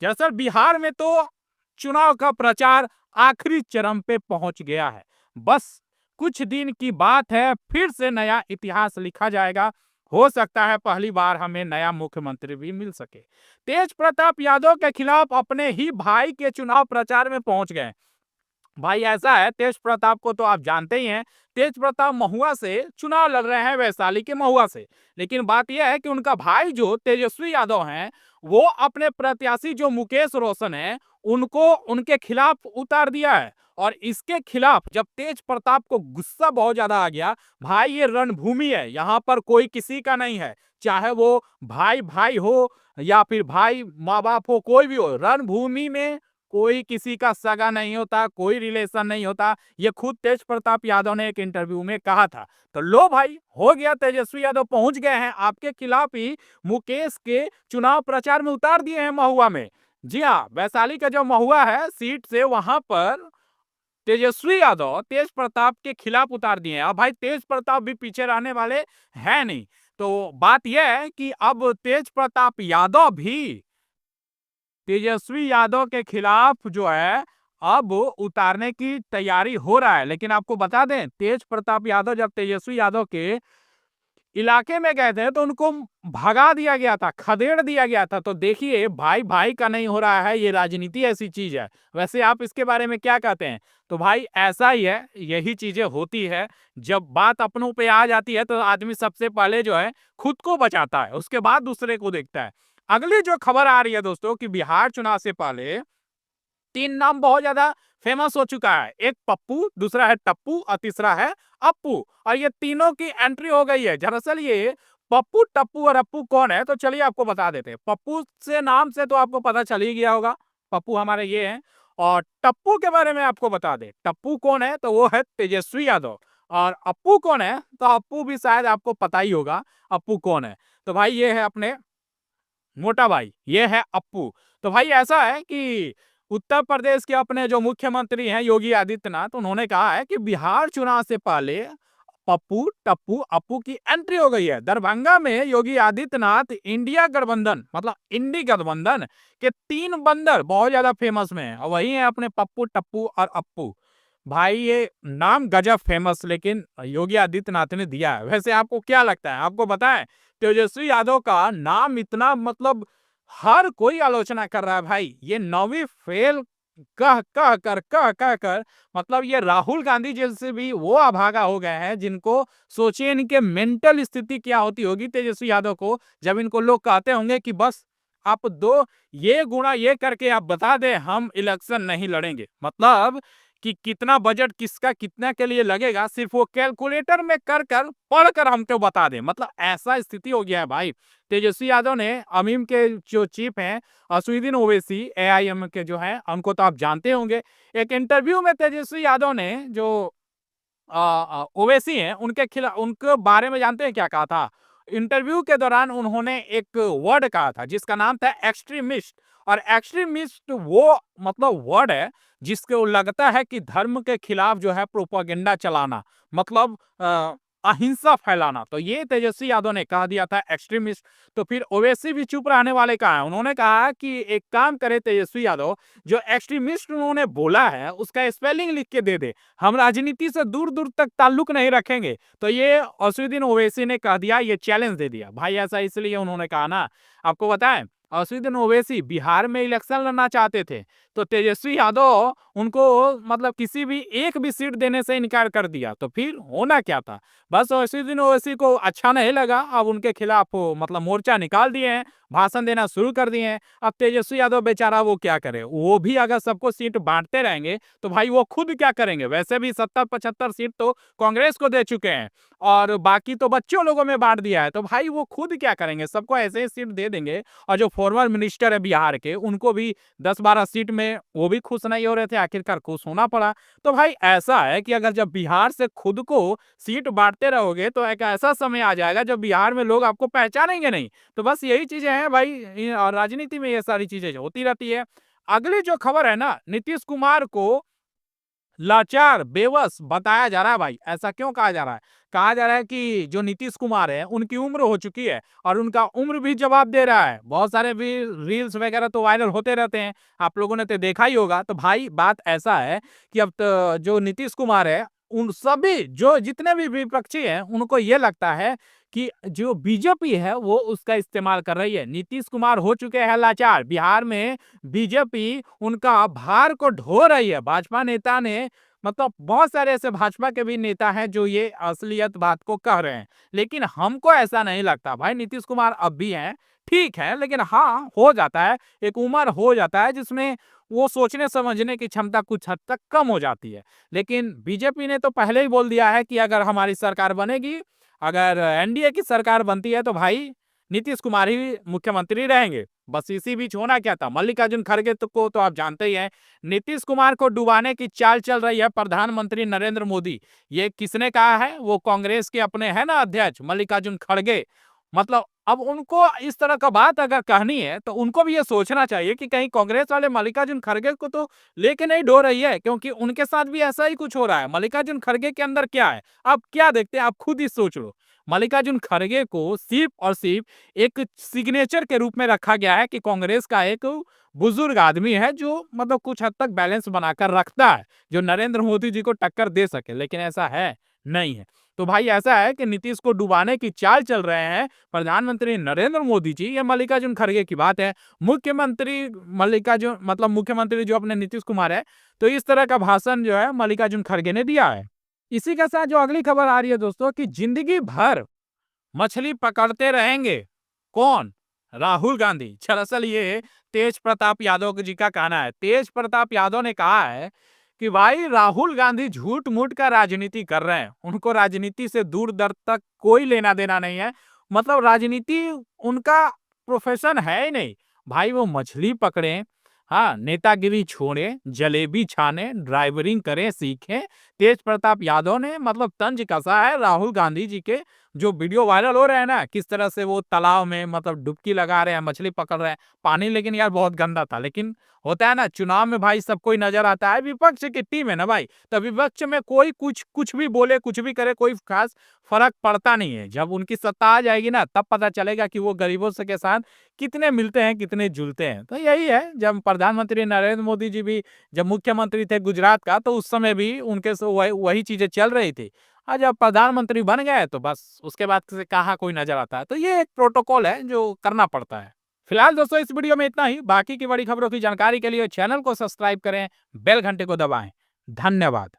दरअसल बिहार में तो चुनाव का प्रचार आखिरी चरम पे पहुंच गया है। बस कुछ दिन की बात है, फिर से नया इतिहास लिखा जाएगा। हो सकता है पहली बार हमें नया मुख्यमंत्री भी मिल सके। तेज प्रताप यादव के खिलाफ अपने ही भाई के चुनाव प्रचार में पहुंच गए। भाई ऐसा है, तेज प्रताप को तो आप जानते ही हैं। तेज प्रताप महुआ से चुनाव लड़ रहे हैं, वैशाली के महुआ से। लेकिन बात यह है कि उनका भाई जो तेजस्वी यादव हैं, वो अपने प्रत्याशी जो मुकेश रोशन है, उनको उनके खिलाफ उतार दिया है। और इसके खिलाफ जब तेज प्रताप को गुस्सा बहुत ज्यादा आ गया, भाई ये रणभूमि है, यहाँ पर कोई किसी का नहीं है। चाहे वो भाई भाई हो या फिर भाई माँ बाप हो, कोई भी हो, रणभूमि में कोई किसी का सगा नहीं होता, कोई रिलेशन नहीं होता। ये खुद तेज प्रताप यादव ने एक इंटरव्यू में कहा था। तो लो भाई, हो गया, तेजस्वी यादव पहुंच गए हैं आपके खिलाफ ही, मुकेश के चुनाव प्रचार में उतार दिए हैं महुआ में। जी हाँ, वैशाली का जो महुआ है सीट से, वहां पर तेजस्वी यादव तेज प्रताप के खिलाफ उतार दिए हैं। अब भाई तेज प्रताप भी पीछे रहने वाले हैं नहीं। तो बात यह है कि अब तेज प्रताप यादव भी तेजस्वी यादव के खिलाफ जो है अब उतारने की तैयारी हो रहा है। लेकिन आपको बता दें, तेज प्रताप यादव जब तेजस्वी यादव के इलाके में गए थे तो उनको भगा दिया गया था, खदेड़ दिया गया था। तो देखिए, भाई भाई का नहीं हो रहा है, ये राजनीति ऐसी चीज है। वैसे आप इसके बारे में क्या कहते हैं? तो भाई ऐसा ही है, यही चीजें होती है। जब बात अपनों पे आ जाती है तो आदमी सबसे पहले जो है खुद को बचाता है, उसके बाद दूसरे को देखता है। अगली जो खबर आ रही है दोस्तों, कि बिहार चुनाव से पहले तीन नाम बहुत ज्यादा फेमस हो चुका है। एक पप्पू, दूसरा है टप्पू और तीसरा है अप्पू। और ये तीनों की एंट्री हो गई है। दरअसल ये पप्पू, टप्पू और अप्पू कौन है, तो चलिए आपको बता देते हैं। पप्पू से नाम से तो आपको पता चल ही गया होगा, पप्पू हमारे ये हैं। और टप्पू के बारे में आपको बता दें, टप्पू कौन है, तो वो है तेजस्वी यादव। और अप्पू कौन है, तो अप्पू भी शायद आपको पता ही होगा अप्पू कौन है। तो भाई ये है अपने मोटा भाई, ये है अप्पू। तो भाई ऐसा है कि उत्तर प्रदेश के अपने जो मुख्यमंत्री हैं योगी आदित्यनाथ, उन्होंने कहा है कि बिहार चुनाव से पहले पप्पू, टप्पू, अप्पू की एंट्री हो गई है। दरभंगा में योगी आदित्यनाथ इंडिया गठबंधन, मतलब इंडी गठबंधन के तीन बंदर बहुत ज्यादा फेमस में है, और वही है अपने पप्पू, टप्पू और अप्पू। भाई ये नाम गजब फेमस लेकिन योगी आदित्यनाथ ने दिया है। वैसे आपको क्या लगता है, आपको बताएं, तेजस्वी यादव का नाम इतना, मतलब हर कोई आलोचना कर रहा है भाई। ये नौवीं फेल कह कर मतलब ये राहुल गांधी जैसे भी वो अभागा हो गए हैं, जिनको सोचिए इनके मेंटल स्थिति क्या होती होगी तेजस्वी यादव को, जब इनको लोग कहते होंगे कि बस आप दो ये गुणा ये करके आप बता दें, हम इलेक्शन नहीं लड़ेंगे। मतलब कि कितना बजट किसका कितना के लिए लगेगा, सिर्फ वो कैलकुलेटर में कर कर पढ़ कर हमको बता दे। मतलब ऐसा स्थिति हो गया है भाई। तेजस्वी यादव ने अमीम के जो चीफ हैं असुद्दीन ओवैसी, एआईएम के जो हैं, उनको तो आप जानते होंगे। एक इंटरव्यू में तेजस्वी यादव ने जो ओवैसी हैं उनके खिलाफ, उनके बारे में जानते हैं क्या कहा था? इंटरव्यू के दौरान उन्होंने एक वर्ड कहा था जिसका नाम था एक्सट्रीमिस्ट। और एक्सट्रीमिस्ट वो मतलब वर्ड है जिसको लगता है कि धर्म के खिलाफ जो है प्रोपागेंडा चलाना, मतलब अहिंसा फैलाना। तो ये तेजस्वी यादव ने कह दिया था एक्सट्रीमिस्ट। तो फिर ओवैसी भी चुप रहने वाले कहा है। उन्होंने कहा कि एक काम करे तेजस्वी यादव, जो एक्सट्रीमिस्ट उन्होंने बोला है उसका स्पेलिंग लिख के दे दे, हम राजनीति से दूर दूर तक ताल्लुक नहीं रखेंगे। तो ये असुद्दीन ओवैसी ने कह दिया, ये चैलेंज दे दिया भाई। ऐसा इसलिए उन्होंने कहा ना, आपको बताएं, असुद्दीन ओवैसी बिहार में इलेक्शन लड़ना चाहते थे, तो तेजस्वी यादव उनको मतलब किसी भी एक भी सीट देने से इनकार कर दिया। तो फिर होना क्या था, बस असुद्दीन ओवैसी को अच्छा नहीं लगा, अब उनके खिलाफ मतलब मोर्चा निकाल दिए हैं, भाषण देना शुरू कर दिए हैं। अब तेजस्वी यादव बेचारा वो क्या करे, वो भी अगर सबको सीट बांटते रहेंगे तो भाई वो खुद क्या करेंगे? वैसे भी 70-75 सीट तो कांग्रेस को दे चुके हैं, और बाकी तो बच्चों लोगों में बांट दिया है। तो भाई वो खुद क्या करेंगे? सबको ऐसे ही सीट दे देंगे। और जो फॉर्मर मिनिस्टर है बिहार के, उनको भी 10-12 सीट में वो भी खुश नहीं हो रहे थे, आखिरकार खुश होना पड़ा। तो भाई ऐसा है कि अगर जब बिहार से खुद को सीट बांटते रहोगे तो एक ऐसा समय आ जाएगा जब बिहार में लोग आपको पहचानेंगे नहीं। तो बस यही चीजें हैं भाई, और राजनीति में ये सारी चीजें होती रहती है। अगली जो खबर है ना, नीतीश कुमार को लाचार, बेबस बताया जा रहा है भाई। ऐसा क्यों कहा जा रहा है? कहा जा रहा है कि जो नीतीश कुमार है, उनकी उम्र हो चुकी है और उनका उम्र भी जवाब दे रहा है। बहुत सारे भी रील्स वगैरह तो वायरल होते रहते हैं, आप लोगों ने तो देखा ही होगा। तो भाई बात ऐसा है कि अब तो जो नीतीश कुमार है, उन सभी जो जितने भी विपक्षी हैं, उनको ये लगता है कि जो बीजेपी है वो उसका इस्तेमाल कर रही है। नीतीश कुमार हो चुके हैं लाचार। बिहार में बीजेपी उनका भार को ढो रही है। भाजपा नेता ने मतलब बहुत सारे ऐसे भाजपा के भी नेता हैं जो ये असलियत बात को कह रहे हैं, लेकिन हमको ऐसा नहीं लगता भाई। नीतीश कुमार अब भी हैं, ठीक है, लेकिन हाँ, हो जाता है, एक उम्र हो जाता है जिसमें वो सोचने समझने की क्षमता कुछ हद तक कम हो जाती है। लेकिन बीजेपी ने तो पहले ही बोल दिया है कि अगर हमारी सरकार बनेगी, अगर एनडीए की सरकार बनती है तो भाई नीतीश कुमार ही मुख्यमंत्री रहेंगे। बस इसी बीच होना क्या था, मल्लिकार्जुन खड़गे को तो आप जानते ही हैं। नीतीश कुमार को डुबाने की चाल चल रही है प्रधानमंत्री नरेंद्र मोदी। ये किसने कहा है? वो कांग्रेस के अपने है ना अध्यक्ष मल्लिकार्जुन खड़गे। मतलब अब उनको इस तरह का बात अगर कहनी है तो उनको भी ये सोचना चाहिए कि कहीं कांग्रेस वाले मल्लिकार्जुन खड़गे को तो लेके नहीं डो रही है, क्योंकि उनके साथ भी ऐसा ही कुछ हो रहा है। मल्लिकार्जुन खड़गे के अंदर क्या है, आप क्या देखते हैं, आप खुद ही सोच लो। मल्लिकार्जुन खड़गे को सिर्फ और सिर्फ एक सिग्नेचर के रूप में रखा गया है कि कांग्रेस का एक बुजुर्ग आदमी है जो मतलब कुछ हद तक बैलेंस बनाकर रखता है, जो नरेंद्र मोदी जी को टक्कर दे सके, लेकिन ऐसा है नहीं है। तो भाई ऐसा है कि नीतीश को डुबाने की चाल चल रहे हैं प्रधानमंत्री नरेंद्र मोदी जी। ये मल्लिकार्जुन खड़गे की बात है। मुख्यमंत्री मल्लिकार्जुन मतलब मुख्यमंत्री जो अपने नीतीश कुमार है, तो इस तरह का भाषण जो है मल्लिकार्जुन खड़गे ने दिया है। इसी के साथ जो अगली खबर आ रही है दोस्तों कि जिंदगी भर मछली पकड़ते रहेंगे। कौन? राहुल गांधी। दरअसल ये तेज प्रताप यादव जी का कहना है। तेज प्रताप यादव ने कहा है कि भाई राहुल गांधी झूठ मूठ का राजनीति कर रहे हैं, उनको राजनीति से दूर दर तक कोई लेना देना नहीं है। मतलब राजनीति उनका प्रोफेशन है ही नहीं। भाई वो मछली पकड़े, हाँ, नेतागिरी छोड़े, जलेबी छाने, ड्राइवरिंग करें, सीखें। तेज प्रताप यादव ने मतलब तंज कसा है राहुल गांधी जी के। जो वीडियो वायरल हो रहे हैं ना, किस तरह से वो तालाब में मतलब डुबकी लगा रहे हैं, मछली पकड़ रहे हैं। पानी लेकिन यार बहुत गंदा था, लेकिन होता है ना चुनाव में भाई सब कोई नजर आता है। विपक्ष की टीम है ना भाई, तो विपक्ष में कोई कुछ भी बोले, कुछ भी करे, कोई खास फर्क पड़ता नहीं है। जब उनकी सत्ता आ जाएगी ना, तब पता चलेगा कि वो गरीबों से के साथ कितने मिलते हैं, कितने जुलते हैं। तो यही है, जब प्रधानमंत्री नरेंद्र मोदी जी भी जब मुख्यमंत्री थे गुजरात का, तो उस समय भी उनके से वही चीजें चल रही थी। और जब प्रधानमंत्री बन गए तो बस उसके बाद से कहाँ कोई नजर आता है। तो ये एक प्रोटोकॉल है जो करना पड़ता है। फिलहाल दोस्तों इस वीडियो में इतना ही। बाकी की बड़ी खबरों की जानकारी के लिए चैनल को सब्सक्राइब करें, बेल घंटे को दबाएं। धन्यवाद।